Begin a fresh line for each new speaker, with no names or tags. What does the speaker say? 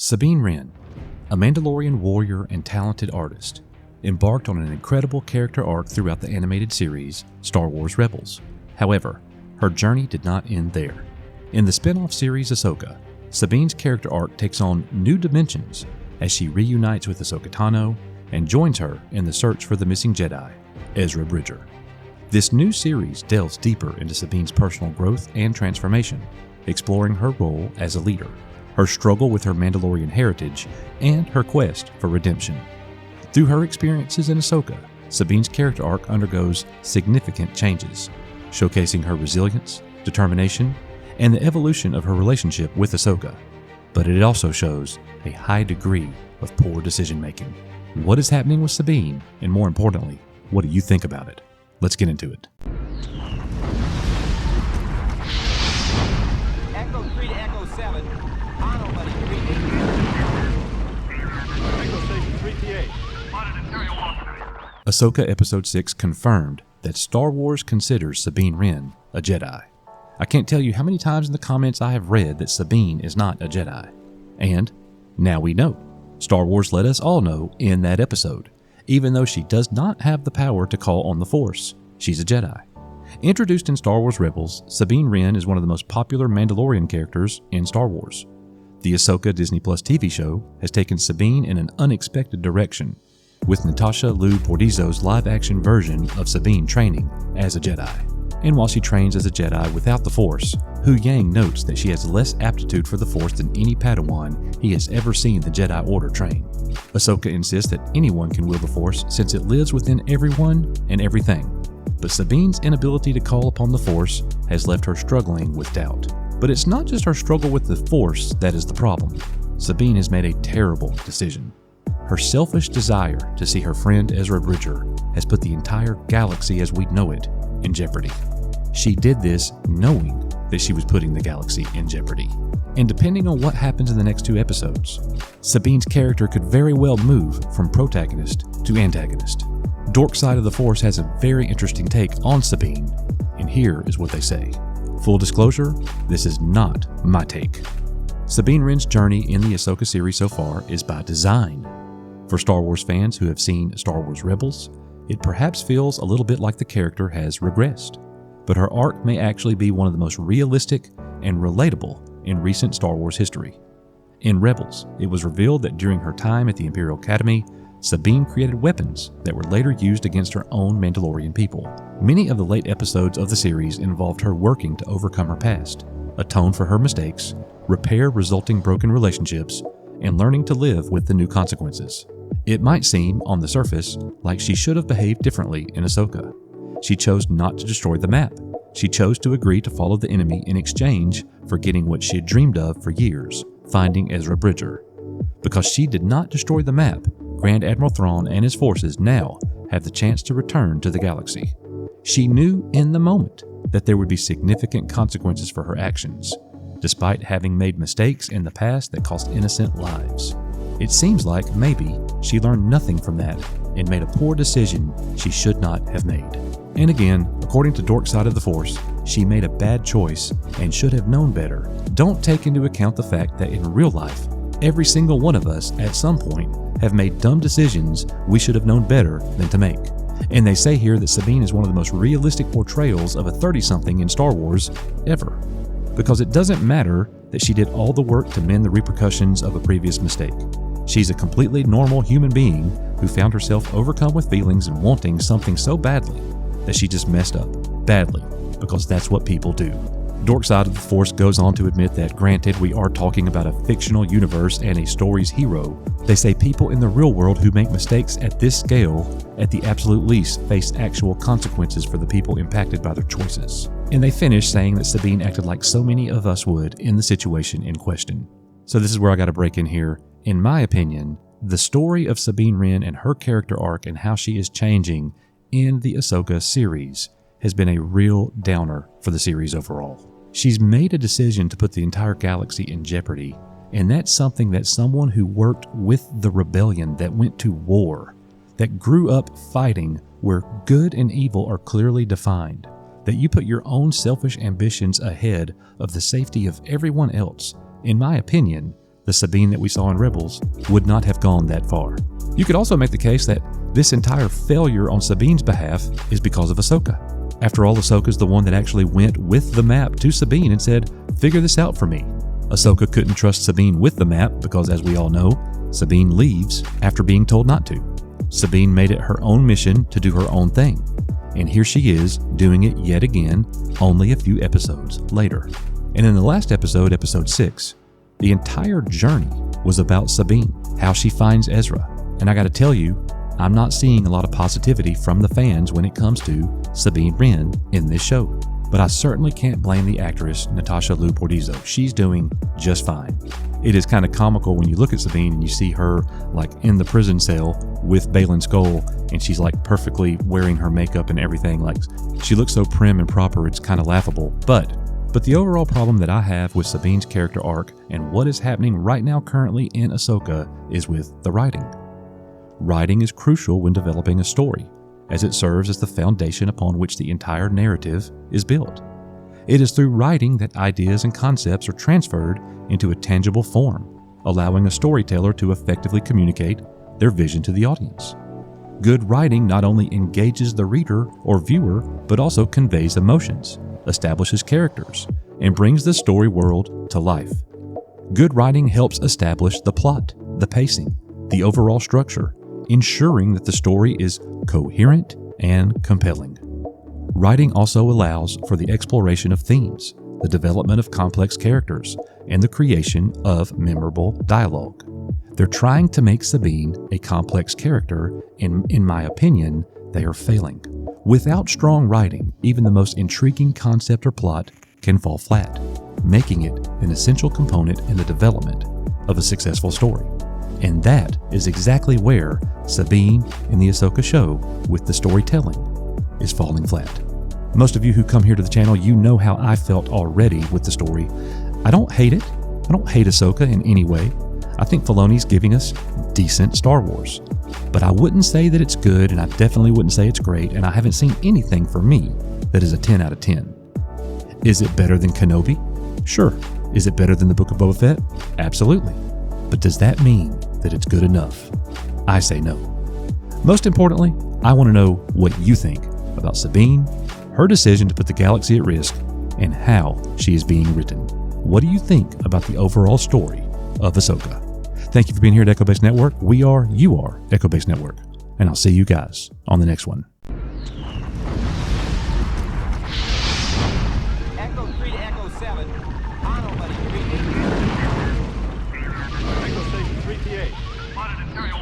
Sabine Wren, a Mandalorian warrior and talented artist, embarked on an incredible character arc throughout the animated series Star Wars Rebels. However, her journey did not end there. In the spin-off series Ahsoka, Sabine's character arc takes on new dimensions as she reunites with Ahsoka Tano and joins her in the search for the missing Jedi, Ezra Bridger. This new series delves deeper into Sabine's personal growth and transformation, exploring her role as a leader, her struggle with her Mandalorian heritage, and her quest for redemption. Through her experiences in Ahsoka, Sabine's character arc undergoes significant changes, showcasing her resilience, determination, and the evolution of her relationship with Ahsoka. But it also shows a high degree of poor decision-making. What is happening with Sabine, and more importantly, what do you think about it? Let's get into it.
Echo 3 to Echo 7. On nobody. 3-8.
Echo Station 3PA.
Ahsoka Episode 6 confirmed that Star Wars considers Sabine Wren a Jedi. I can't tell you how many times in the comments I have read that Sabine is not a Jedi. And now we know. Star Wars let us all know in that episode. Even though she does not have the power to call on the Force, she's a Jedi. Introduced in Star Wars Rebels, Sabine Wren is one of the most popular Mandalorian characters in Star Wars. The Ahsoka Disney Plus TV show has taken Sabine in an unexpected direction, with Natasha Liu Bordizzo's live-action version of Sabine training as a Jedi. And while she trains as a Jedi without the Force, Hu Yang notes that she has less aptitude for the Force than any Padawan he has ever seen the Jedi Order train. Ahsoka insists that anyone can wield the Force since it lives within everyone and everything. But Sabine's inability to call upon the Force has left her struggling with doubt. But it's not just her struggle with the Force that is the problem. Sabine has made a terrible decision. Her selfish desire to see her friend Ezra Bridger has put the entire galaxy as we know it in jeopardy. She did this knowing that she was putting the galaxy in jeopardy. And depending on what happens in the next 2 episodes, Sabine's character could very well move from protagonist to antagonist. Dork Side of the Force has a very interesting take on Sabine, and here is what they say. Full disclosure, this is not my take. Sabine Wren's journey in the Ahsoka series so far is by design. For Star Wars fans who have seen Star Wars Rebels, it perhaps feels a little bit like the character has regressed, but her arc may actually be one of the most realistic and relatable in recent Star Wars history. In Rebels, it was revealed that during her time at the Imperial Academy, Sabine created weapons that were later used against her own Mandalorian people. Many of the late episodes of the series involved her working to overcome her past, atone for her mistakes, repair resulting broken relationships, and learning to live with the new consequences. It might seem, on the surface, like she should have behaved differently in Ahsoka. She chose not to destroy the map. She chose to agree to follow the enemy in exchange for getting what she had dreamed of for years, finding Ezra Bridger. Because she did not destroy the map, Grand Admiral Thrawn and his forces now have the chance to return to the galaxy. She knew in the moment that there would be significant consequences for her actions, despite having made mistakes in the past that cost innocent lives. It seems like maybe she learned nothing from that and made a poor decision she should not have made. And again, according to Dork Side of the Force, she made a bad choice and should have known better. Don't take into account the fact that in real life, every single one of us at some point have made dumb decisions we should have known better than to make. And they say here that Sabine is one of the most realistic portrayals of a 30-something in Star Wars ever. Because it doesn't matter that she did all the work to mend the repercussions of a previous mistake. She's a completely normal human being who found herself overcome with feelings and wanting something so badly that she just messed up badly, because that's what people do. Dork Side of the Force goes on to admit that granted we are talking about a fictional universe and a story's hero, they say people in the real world who make mistakes at this scale, at the absolute least, face actual consequences for the people impacted by their choices. And they finish saying that Sabine acted like so many of us would in the situation in question. So this is where I gotta break in here. In my opinion, the story of Sabine Wren and her character arc and how she is changing in the Ahsoka series has been a real downer for the series overall. She's made a decision to put the entire galaxy in jeopardy, and that's something that someone who worked with the rebellion, that went to war, that grew up fighting where good and evil are clearly defined, that you put your own selfish ambitions ahead of the safety of everyone else. In my opinion, the Sabine that we saw in Rebels would not have gone that far. You could also make the case that this entire failure on Sabine's behalf is because of Ahsoka. After all, Ahsoka's the one that actually went with the map to Sabine and said, "Figure this out for me." Ahsoka couldn't trust Sabine with the map because, as we all know, Sabine leaves after being told not to. Sabine made it her own mission to do her own thing. And here she is, doing it yet again, only a few episodes later. And in the last episode, episode 6, the entire journey was about Sabine, how she finds Ezra. And I gotta tell you, I'm not seeing a lot of positivity from the fans when it comes to Sabine Wren in this show. But I certainly can't blame the actress Natasha Liu Bordizzo. She's doing just fine. It is kind of comical when you look at Sabine and you see her like in the prison cell with Baylan Skoll, and she's like perfectly wearing her makeup and everything. Like, she looks so prim and proper, it's kind of laughable. But the overall problem that I have with Sabine's character arc and what is happening right now currently in Ahsoka is with the writing. Writing is crucial when developing a story, as it serves as the foundation upon which the entire narrative is built. It is through writing that ideas and concepts are transferred into a tangible form, allowing a storyteller to effectively communicate their vision to the audience. Good writing not only engages the reader or viewer, but also conveys emotions, establishes characters, and brings the story world to life. Good writing helps establish the plot, the pacing, the overall structure, ensuring that the story is coherent and compelling. Writing also allows for the exploration of themes, the development of complex characters, and the creation of memorable dialogue. They're trying to make Sabine a complex character, and in my opinion, they are failing. Without strong writing, even the most intriguing concept or plot can fall flat, making it an essential component in the development of a successful story. And that is exactly where Sabine in the Ahsoka show with the storytelling is falling flat. Most of you who come here to the channel, you know how I felt already with the story. I don't hate it. I don't hate Ahsoka in any way. I think Filoni's giving us decent Star Wars. But I wouldn't say that it's good, and I definitely wouldn't say it's great, and I haven't seen anything for me that is a 10 out of 10. Is it better than Kenobi? Sure. Is it better than the Book of Boba Fett? Absolutely. But does that mean that it's good enough? I say no. Most importantly, I want to know what you think about Sabine, her decision to put the galaxy at risk, and how she is being written. What do you think about the overall story of Ahsoka? Thank you for being here at Echo Base Network. You are Echo Base Network. And I'll see you guys on the next one.
Echo 3 to Echo 7. Nobody reading.
Echo Station 3TA. Spotted Imperial